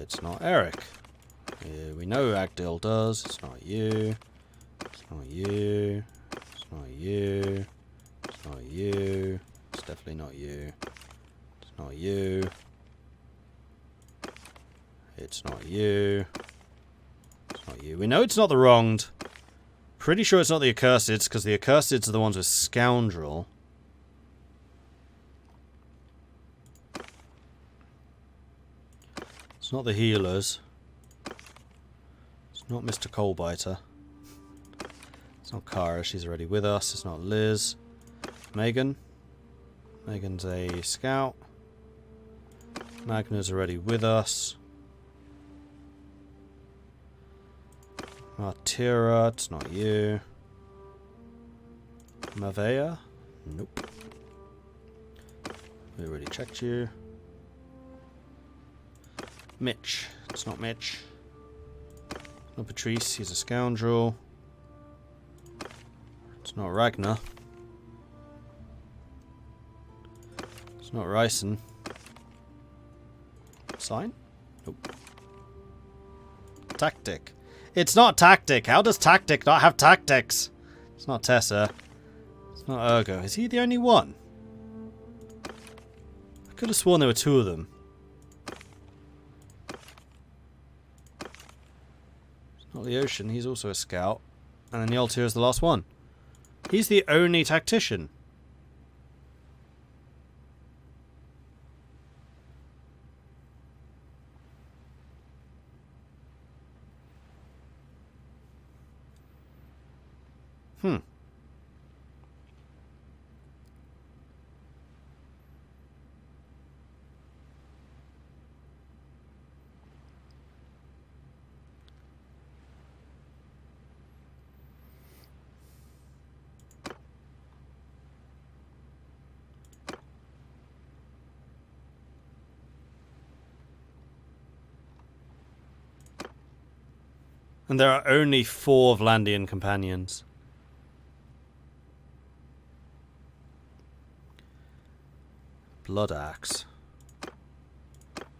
It's not Eric. Yeah, we know Agdil does. It's not you. It's not you. It's not you. It's not you. It's definitely not you. It's not you. It's not you. It's not you. We know it's not the wronged. Pretty sure it's not the accursids, because the accursids are the ones with scoundrel. It's not the healers. It's not Mr. Coalbiter. It's not Kara, she's already with us. It's not Liz. Megan. Megan's a scout. Magna's already with us. Martira, it's not you. Mavea? Nope. We already checked you. Mitch. It's not Mitch. Not Patrice, he's a scoundrel. It's not Ragnar. It's not Ryson. Sign? Nope. Tactic. It's not Tactic. How does Tactic not have tactics? It's not Tessa. It's not Ergo. Is he the only one? I could have sworn there were two of them. It's not the Ocean. He's also a scout. And then the Altair is the last one. He's the only tactician. And there are only 4 Vlandian companions. Blood axe.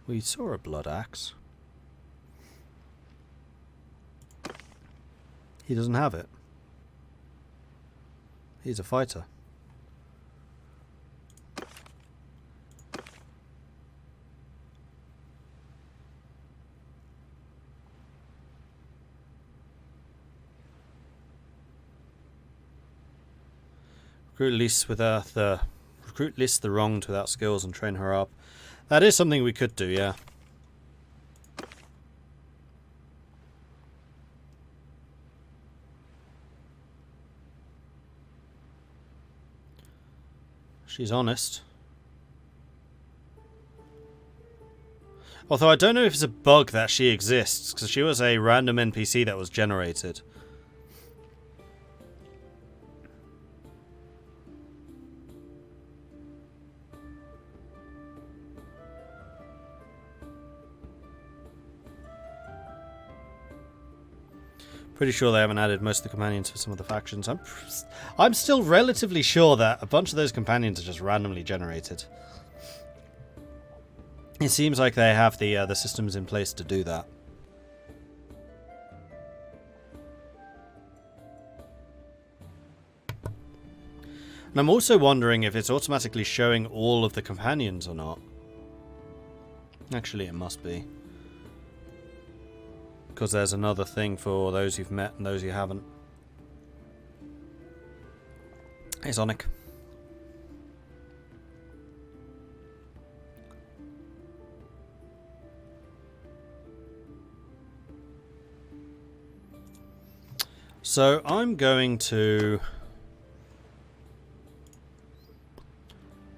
We saw a blood axe. He doesn't have it. He's a fighter. Recruit list the wronged without skills and train her up. That is something we could do, yeah. She's honest. Although I don't know if it's a bug that she exists, because she was a random NPC that was generated. Pretty sure they haven't added most of the companions for some of the factions. I'm still relatively sure that a bunch of those companions are just randomly generated. It seems like they have the systems in place to do that. And I'm also wondering if it's automatically showing all of the companions or not. Actually, it must be. Because there's another thing for those you've met and those you haven't. Hey, Sonic. So I'm going to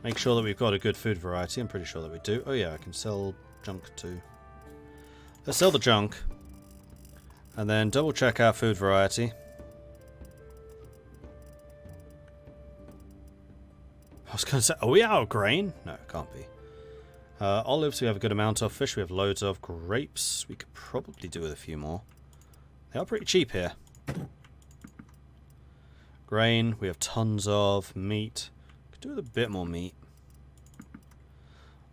make sure that we've got a good food variety. I'm pretty sure that we do. Oh yeah, I can sell junk too. Let's sell the junk. And then double check our food variety. I was going to say, are we out of grain? No, it can't be. Olives we have a good amount of. Fish we have loads of. Grapes we could probably do with a few more. They are pretty cheap here. Grain we have tons of. Meat. Could do with a bit more meat.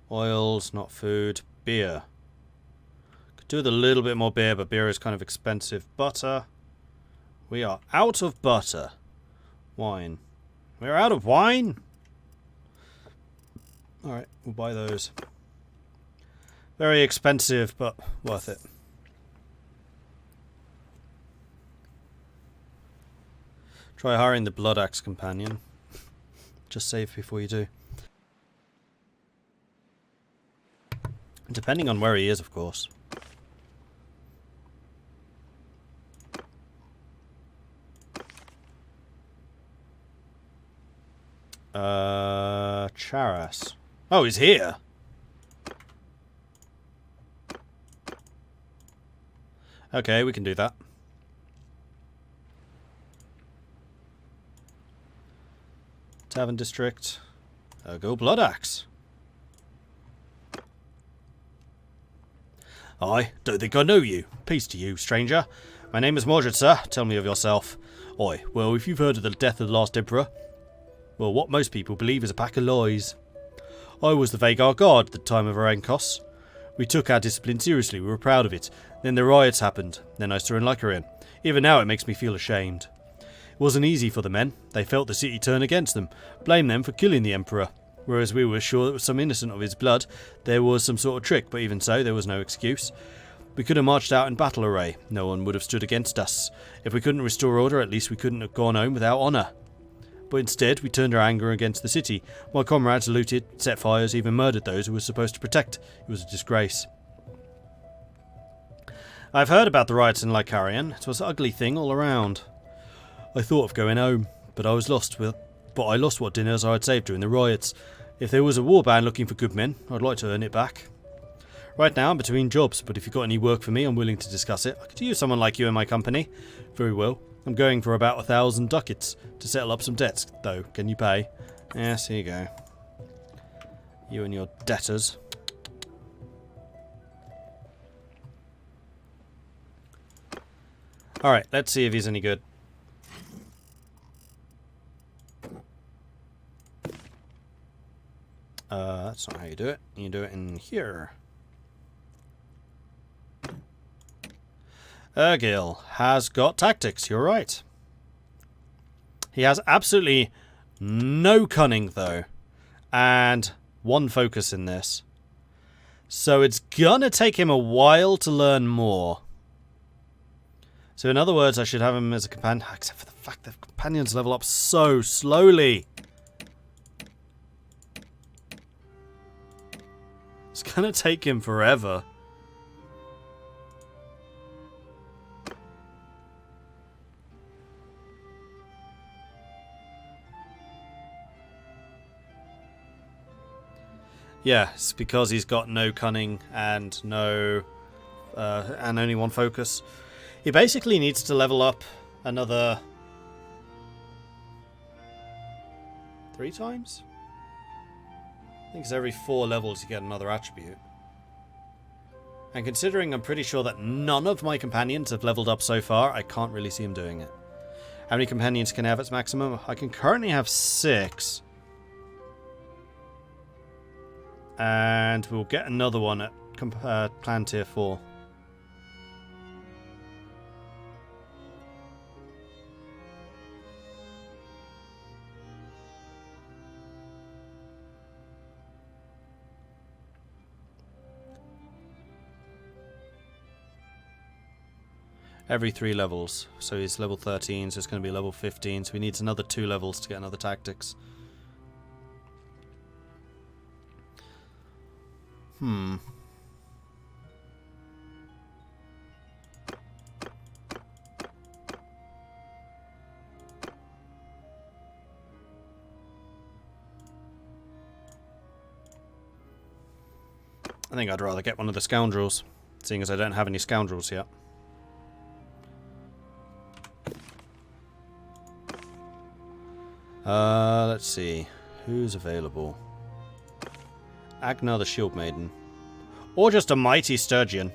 Oils, not food. Beer. Do with a little bit more beer, but beer is kind of expensive. Butter. We are out of butter. Wine. We're out of wine? Alright, we'll buy those. Very expensive, but worth it. Try hiring the Blood Axe companion. Just save before you do. Depending on where he is, of course. Charas. Oh, he's here. Okay, we can do that. Tavern District. Go Blood Axe. I don't think I know you. Peace to you, stranger. My name is Mordred, sir. Tell me of yourself. Oi, well, if you've heard of the death of the last emperor, well, what most people believe is a pack of lies. I was the Vagar guard at the time of our Enkos. We took our discipline seriously, we were proud of it. Then the riots happened, then I saw in Lycarin. Even now it makes me feel ashamed. It wasn't easy for the men. They felt the city turn against them, blamed them for killing the emperor. Whereas we were sure it was some innocent of his blood, there was some sort of trick, but even so, there was no excuse. We could have marched out in battle array. No one would have stood against us. If we couldn't restore order, at least we couldn't have gone home without honour. But instead, we turned our anger against the city. My comrades looted, set fires, even murdered those who were supposed to protect. It was a disgrace. I've heard about the riots in Lycarin. It was an ugly thing all around. I thought of going home, but I lost what dinners I had saved during the riots. If there was a warband looking for good men, I'd like to earn it back. Right now I'm between jobs, but if you've got any work for me, I'm willing to discuss it. I could use someone like you in my company. Very well. I'm going for about 1,000 ducats to settle up some debts, though. Can you pay? Yes, here you go. You and your debtors. Alright, let's see if he's any good. That's not how you do it. You do it in here. Ergil has got tactics, you're right. He has absolutely no cunning, though. And one focus in this. So it's gonna take him a while to learn more. So in other words, I should have him as a companion, except for the fact that companions level up so slowly. It's gonna take him forever. Yeah, it's because he's got no cunning and no, and only one focus. He basically needs to level up another 3 times? I think it's every 4 levels you get another attribute. And considering I'm pretty sure that none of my companions have leveled up so far, I can't really see him doing it. How many companions can I have at maximum? I can currently have 6. And we'll get another one at Clan Tier 4. Every 3 levels. So he's level 13, so it's going to be level 15. So he needs another 2 levels to get another tactics. I think I'd rather get one of the scoundrels, seeing as I don't have any scoundrels yet. Let's see. Who's available? Agnar the Shield Maiden. Or just a Mighty Sturgeon.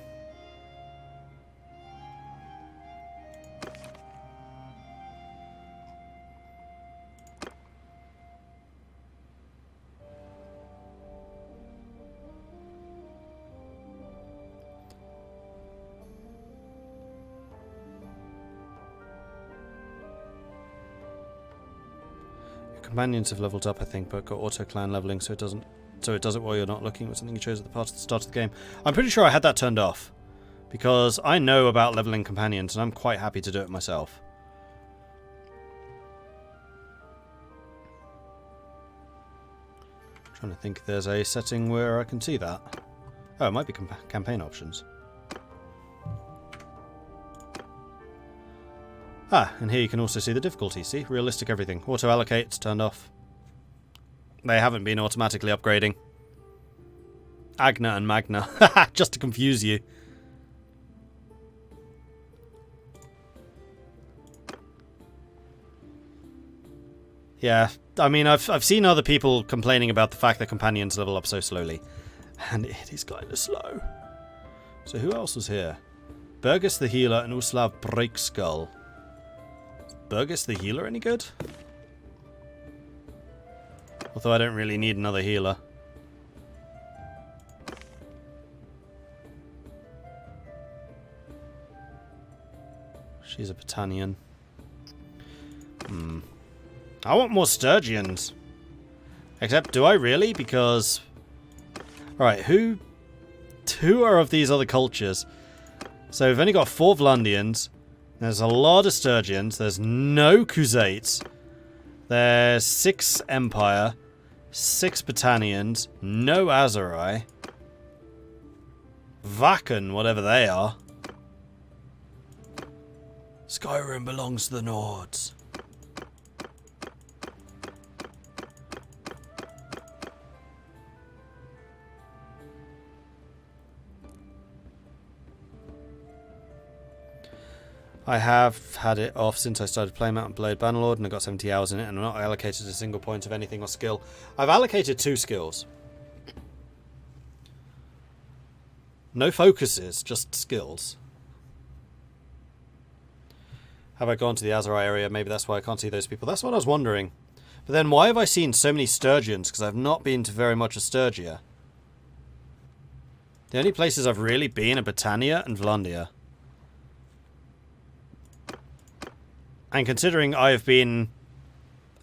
companions have leveled up, I think, but got auto clan leveling, so it does it while you're not looking. It was something you chose at the start of the game. I'm pretty sure I had that turned off, because I know about leveling companions, and I'm quite happy to do it myself. I'm trying to think if there's a setting where I can see that. Oh, it might be campaign options. Ah, and here you can also see the difficulty. See? Realistic everything. Auto-allocate, it's turned off. They haven't been automatically upgrading. Agna and Magna. Just to confuse you. Yeah, I mean, I've seen other people complaining about the fact that companions level up so slowly. And it is kind of slow. So who else was here? Burgess the Healer and Uslav Breakskull. Is Burgess the Healer any good? Although I don't really need another healer. She's a Britannian. I want more Sturgians. Except, do I really? Because... Alright, who are of these other cultures? So we've only got 4 Vlandians. There's a lot of Sturgians. There's no Khuzaits. There's 6 Empire. 6 Britannians. No Azerai. Vakan, whatever they are. Skyrim belongs to the Nords. I have had it off since I started playing Mount & Blade Bannerlord, and I got 70 hours in it, and I'm not allocated a single point of anything or skill. I've allocated 2 skills. No focuses, just skills. Have I gone to the Azerai area? Maybe that's why I can't see those people. That's what I was wondering. But then why have I seen so many Sturgians? Because I've not been to very much of Sturgia. The only places I've really been are Britannia and Vlandia. And considering I've been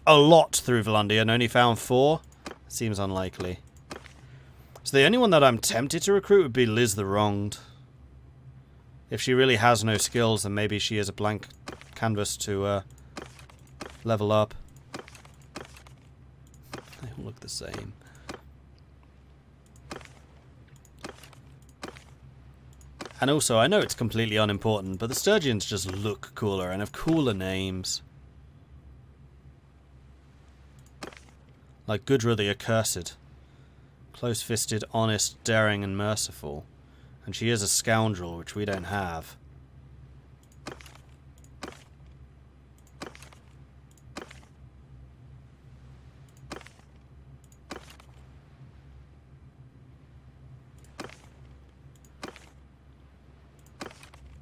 a lot through Vlandia and only found 4, it seems unlikely. So the only one that I'm tempted to recruit would be Liz the Wronged. If she really has no skills, then maybe she is a blank canvas to level up. They all look the same. And also, I know it's completely unimportant, but the Sturgians just look cooler and have cooler names. Like Gudra the Accursed. Close-fisted, honest, daring, and merciful. And she is a scoundrel, which we don't have.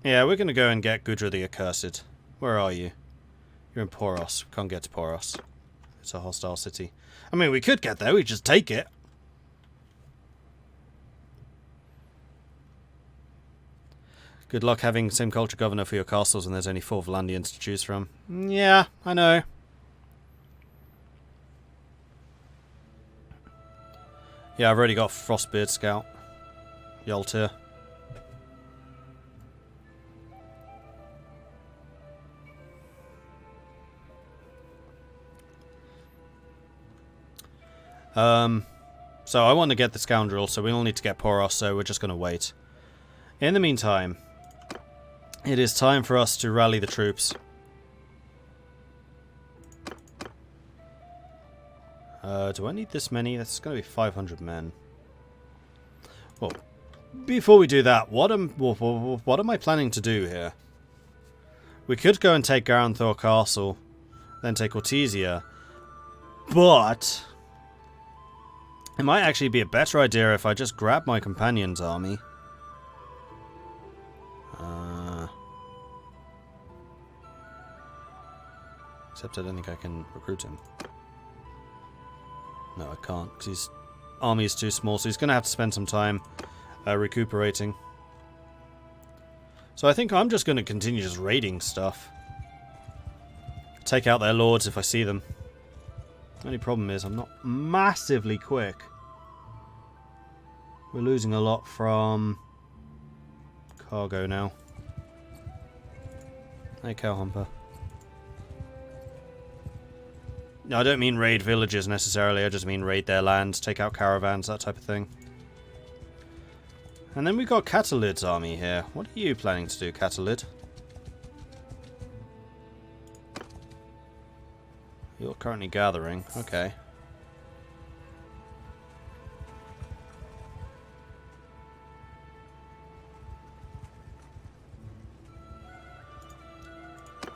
Yeah, we're going to go and get Gudra the Accursed. Where are you? You're in Poros. We can't get to Poros. It's a hostile city. I mean, we could get there. We just take it. Good luck having same culture governor for your castles when there's only 4 Vlandians to choose from. Yeah, I know. Yeah, I've already got Frostbeard Scout. Yoltir. So I want to get the Scoundrel, so we'll need to get Poros, so we're just going to wait. In the meantime, it is time for us to rally the troops. Do I need this many? That's going to be 500 men. Well, before we do that, what am I planning to do here? We could go and take Garanthor Castle, then take Ortesia, but it might actually be a better idea if I just grab my companion's army. Except I don't think I can recruit him. No, I can't, because his army is too small, so he's going to have to spend some time recuperating. So I think I'm just going to continue just raiding stuff. Take out their lords if I see them. Only problem is I'm not massively quick. We're losing a lot from cargo now. Hey, Cowhumper. No, I don't mean raid villages necessarily. I just mean raid their lands, take out caravans, that type of thing. And then we've got Catalid's army here. What are you planning to do, Catalid? You're currently gathering. Okay.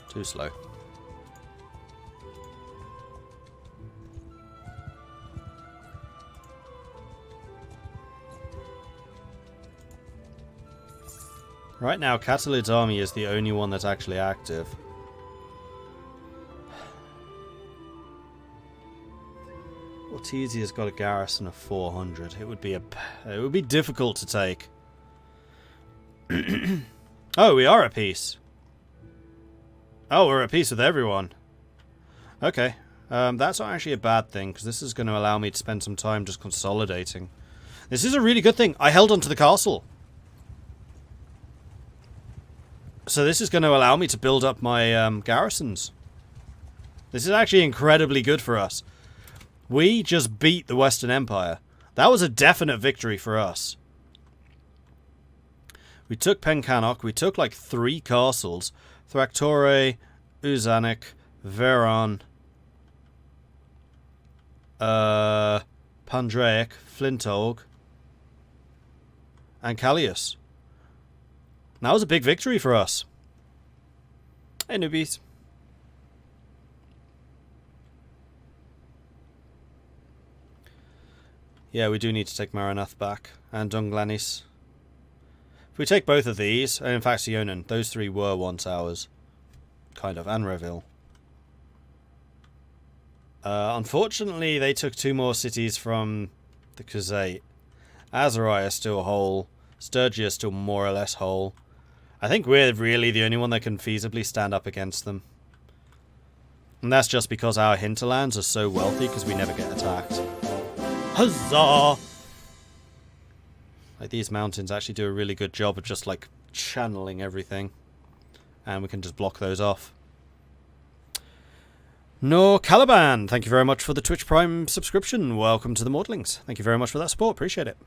Too slow. Right now, Catalid's army is the only one that's actually active. Ortesia's got a garrison of 400. It would be difficult to take. Oh, we are at peace. Oh, we're at peace with everyone. Okay. That's not actually a bad thing, because this is going to allow me to spend some time just consolidating. This is a really good thing. I held onto the castle. So this is going to allow me to build up my garrisons. This is actually incredibly good for us. We just beat the Western Empire. That was a definite victory for us. We took Pencannock. We took like 3 castles. Thractore, Uzanik, Veron, Pandraic, Flintolg, and Callius. That was a big victory for us. Hey, newbies. Yeah, we do need to take Maranath back. And Dunglanis. If we take both of these, and in fact Sionin, those 3 were once ours. Kind of, and Reville. Unfortunately, they took 2 more cities from the Khuzait. Azerai is still whole. Sturgia is still more or less whole. I think we're really the only one that can feasibly stand up against them. And that's just because our hinterlands are so wealthy because we never get attacked. Huzzah! Like, these mountains actually do a really good job of just, like, channeling everything. And we can just block those off. No Caliban, thank you very much for the Twitch Prime subscription. Welcome to the Maudlings. Thank you very much for that support. Appreciate it.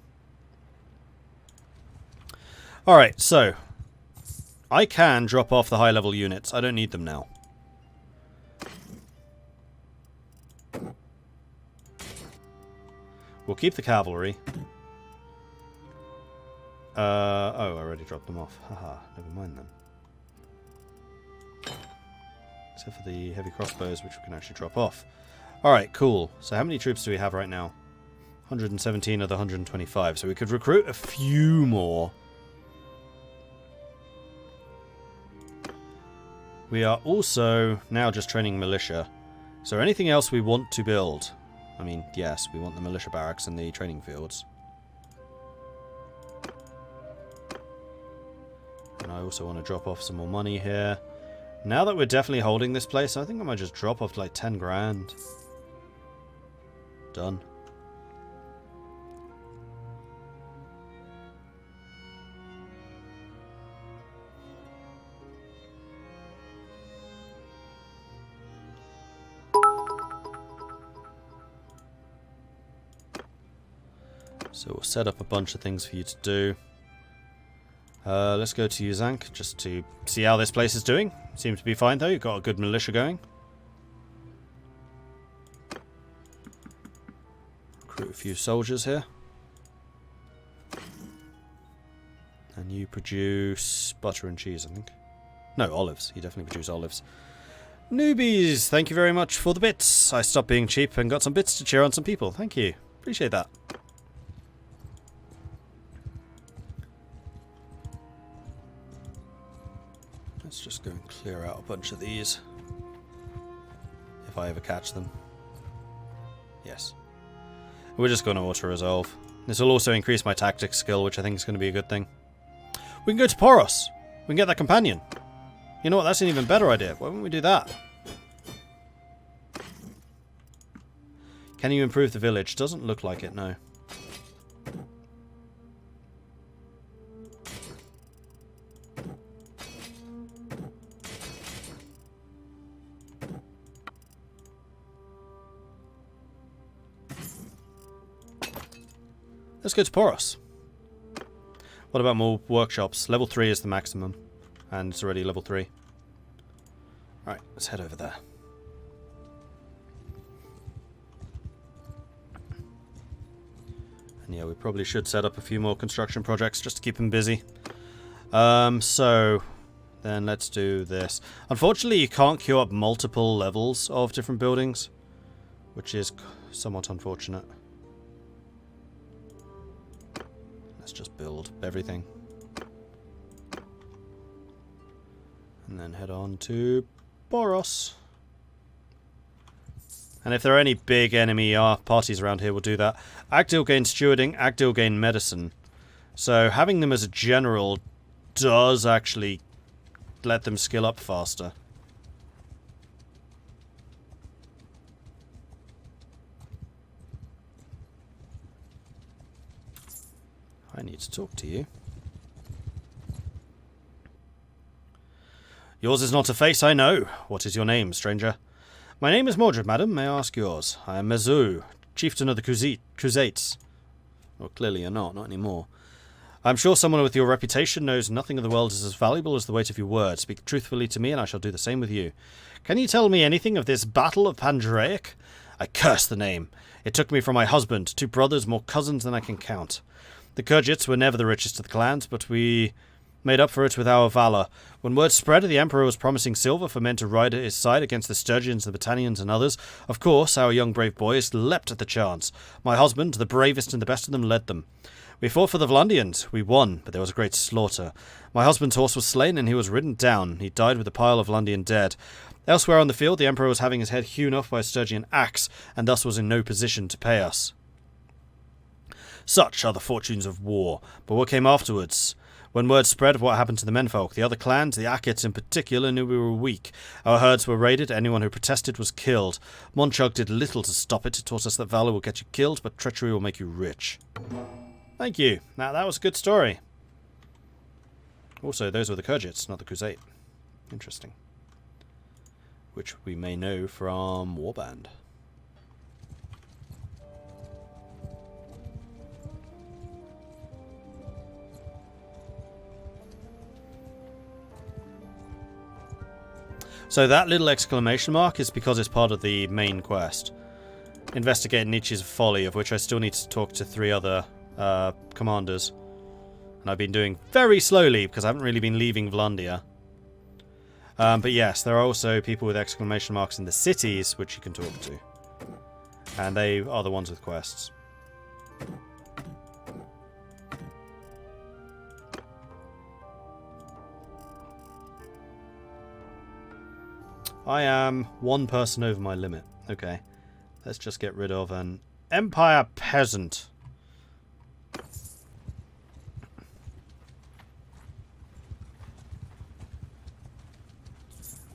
Alright, so I can drop off the high-level units. I don't need them now. We'll keep the cavalry. Oh, I already dropped them off. Haha, never mind then. Except for the heavy crossbows, which we can actually drop off. Alright, cool. So how many troops do we have right now? 117 of the 125. So we could recruit a few more. We are also now just training militia. Is there anything else we want to build? I mean, yes, we want the militia barracks and the training fields. And I also want to drop off some more money here. Now that we're definitely holding this place, I think I might just drop off like 10 grand. Done. So we'll set up a bunch of things for you to do. Let's go to Uzank just to see how this place is doing. Seems to be fine though, you've got a good militia going. Recruit a few soldiers here. And you produce butter and cheese, I think. No, olives. You definitely produce olives. Newbies, thank you very much for the bits. I stopped being cheap and got some bits to cheer on some people. Thank you. Appreciate that. Let's just go and clear out a bunch of these. If I ever catch them. Yes. We're just going to auto-resolve. This will also increase my tactics skill, which I think is going to be a good thing. We can go to Poros. We can get that companion. You know what? That's an even better idea. Why wouldn't we do that? Can you improve the village? Doesn't look like it, no. Let's go to Poros. What about more workshops? Level 3 is the maximum. And it's already level 3. Right, let's head over there. And yeah, we probably should set up a few more construction projects just to keep them busy. So then let's do this. Unfortunately, you can't queue up multiple levels of different buildings, which is somewhat unfortunate. Let's just build everything. And then head on to Poros. And if there are any big enemy parties around here, we'll do that. Agdil gain stewarding, Agdil gain medicine. So having them as a general does actually let them skill up faster. I need to talk to you. Yours is not a face, I know. What is your name, stranger? My name is Mordred, madam. May I ask yours? I am Mezu, chieftain of the Khuzaits. Well, clearly you're not anymore. I'm sure someone with your reputation knows nothing of the world is as valuable as the weight of your word. Speak truthfully to me, and I shall do the same with you. Can you tell me anything of this battle of Pandraic? I curse the name. It took me from my husband, 2 brothers, more cousins than I can count. The Khuzaits were never the richest of the clans, but we made up for it with our valour. When word spread the Emperor was promising silver for men to ride at his side against the Sturgians, the Battanians, and others, of course our young brave boys leapt at the chance. My husband, the bravest and the best of them, led them. We fought for the Vlandians. We won, but there was a great slaughter. My husband's horse was slain, and he was ridden down. He died with a pile of Vlandian dead. Elsewhere on the field, the Emperor was having his head hewn off by a Sturgian axe, and thus was in no position to pay us. Such are the fortunes of war. But what came afterwards? When word spread of what happened to the menfolk, the other clans, the Akits in particular, knew we were weak. Our herds were raided, anyone who protested was killed. Monchug did little to stop it. It taught us that valour will get you killed, but treachery will make you rich. Thank you. Now, that was a good story. Also, those were the Khuzaits, not the Khuzait. Interesting. Which we may know from Warband. So that little exclamation mark is because it's part of the main quest. Investigate Nietzsche's folly, of which I still need to talk to 3 other commanders. And I've been doing very slowly because I haven't really been leaving Vlandia. But yes, there are also people with exclamation marks in the cities which you can talk to. And they are the ones with quests. I am 1 person over my limit. Okay. Let's just get rid of an Empire Peasant.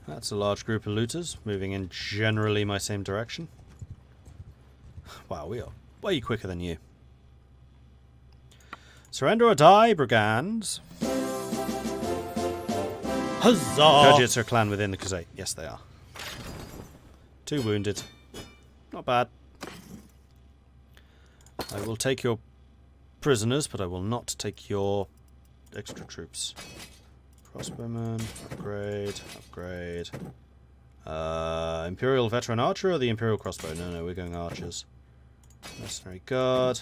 That's a large group of looters, moving in generally my same direction. Wow, we are way quicker than you. Surrender or die, brigands. Huzzah! Khuzaits are a clan within the Khuzait. Yes, they are. 2 wounded. Not bad. I will take your prisoners, but I will not take your extra troops. Crossbowman, upgrade, upgrade. Imperial Veteran Archer or the Imperial Crossbow? No, we're going Archers. Mercenary Guard.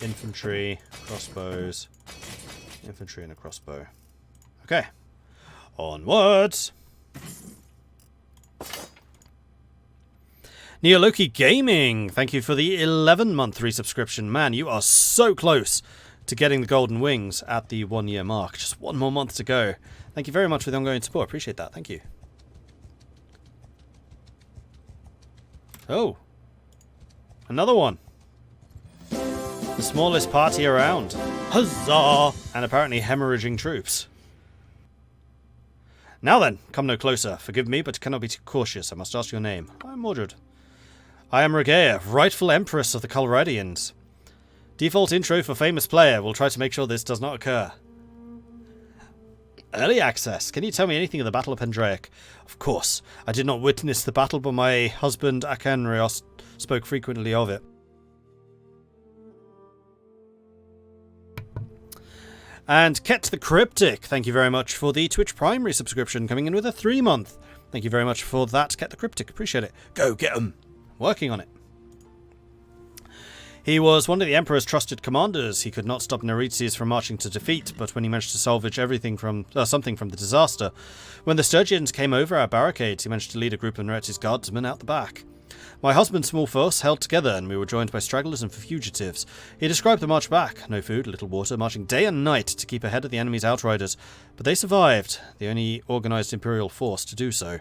Infantry, crossbows. Infantry and a crossbow. Okay. Onwards! Neoloki Gaming, thank you for the 11-month resubscription. Man, you are so close to getting the golden wings at the 1-year mark. Just 1 more month to go. Thank you very much for the ongoing support. Appreciate that. Thank you. Oh. Another one. The smallest party around. Huzzah! And apparently hemorrhaging troops. Now then, come no closer. Forgive me, but cannot be too cautious. I must ask your name. I'm Mordred. I am Regea, rightful Empress of the Calradians. Default intro for famous player. We'll try to make sure this does not occur. Early access. Can you tell me anything of the Battle of Pendraic? Of course. I did not witness the battle, but my husband Acanrios spoke frequently of it. And Ket the Cryptic, thank you very much for the Twitch primary subscription, coming in with a 3-month. Thank you very much for that, Ket the Cryptic. Appreciate it. Go get 'em. Working on it. He was one of the Emperor's trusted commanders. He could not stop Neretes from marching to defeat, but when he managed to salvage something from the disaster, when the Sturgians came over our barricades, he managed to lead a group of Neretes guardsmen out the back. My husband's small force held together, and we were joined by stragglers and fugitives. He described the march back. No food, little water, marching day and night to keep ahead of the enemy's outriders. But they survived, the only organised imperial force to do so.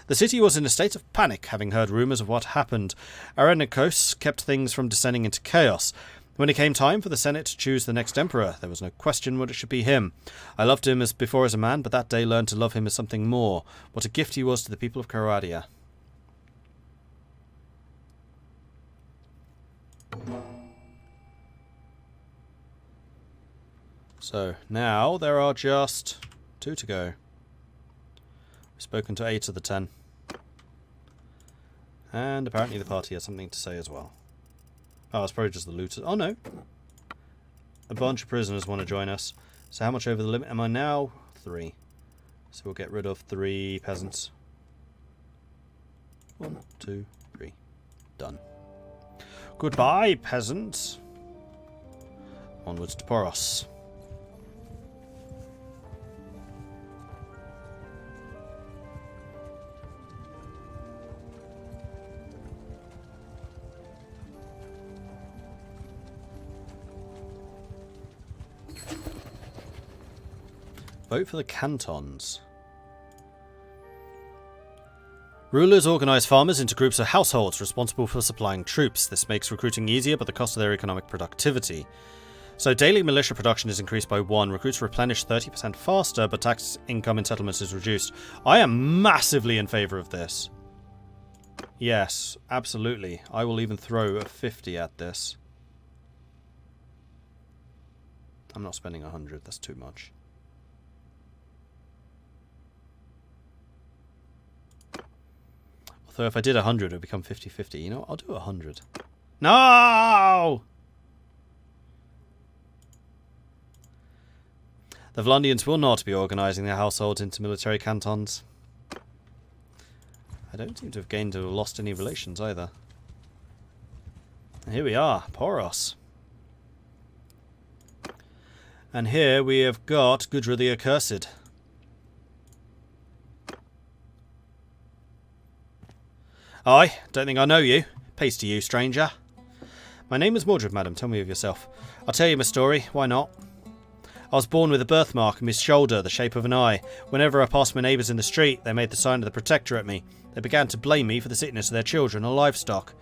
The city was in a state of panic, having heard rumours of what happened. Arenikos kept things from descending into chaos. When it came time for the Senate to choose the next emperor, there was no question what it should be him. I loved him as before as a man, but that day learned to love him as something more. What a gift he was to the people of Calradia. So, now there are just 2 to go. We've spoken to 8 of the 10. And apparently the party has something to say as well. Oh, it's probably just the looters. Oh, no. A bunch of prisoners want to join us. So how much over the limit am I now? 3. So we'll get rid of 3 peasants. 1, 2, 3. Done. Goodbye, peasants. Onwards to Poros. Vote for the cantons. Rulers organise farmers into groups of households responsible for supplying troops. This makes recruiting easier, but the cost of their economic productivity. So daily militia production is increased by 1. Recruits replenish 30% faster, but tax income in settlements is reduced. I am massively in favour of this. Yes, absolutely. I will even throw a 50 at this. I'm not spending 100, that's too much. So if I did 100, it would become 50-50. You know what? I'll do 100. No! The Vlandians will not be organising their households into military cantons. I don't seem to have gained or lost any relations either. And here we are, Poros. And here we have got Gudra the Accursed. I don't think I know you. Peace to you, stranger. My name is Mordred, madam. Tell me of yourself. I'll tell you my story. Why not? I was born with a birthmark on my shoulder, the shape of an eye. Whenever I passed my neighbours in the street, they made the sign of the Protector at me. They began to blame me for the sickness of their children or livestock.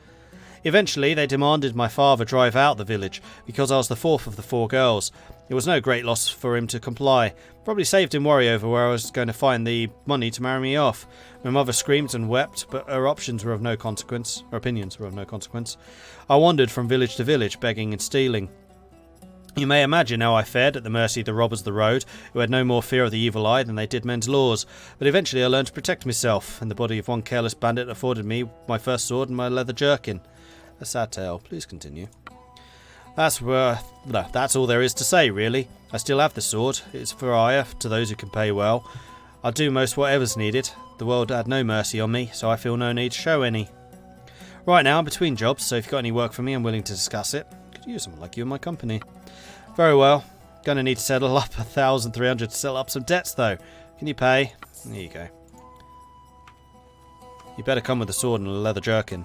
Eventually, they demanded my father drive out the village, because I was the 4th of the 4 girls. It was no great loss for him to comply. Probably saved him worry over where I was going to find the money to marry me off. My mother screamed and wept, but her options were of no consequence. Her opinions were of no consequence. I wandered from village to village, begging and stealing. You may imagine how I fared at the mercy of the robbers of the road, who had no more fear of the evil eye than they did men's laws. But eventually I learned to protect myself, and the body of one careless bandit afforded me my first sword and my leather jerkin. A sad tale. Please continue. That's all there is to say, really. I still have the sword. It's for hire to those who can pay well. I'll do most whatever's needed. The world had no mercy on me, so I feel no need to show any. Right now, I'm between jobs, so if you've got any work for me, I'm willing to discuss it. Could use someone like you in my company. Very well. Gonna need to settle up 1,300 to settle up some debts, though. Can you pay? There you go. You better come with a sword and a leather jerkin.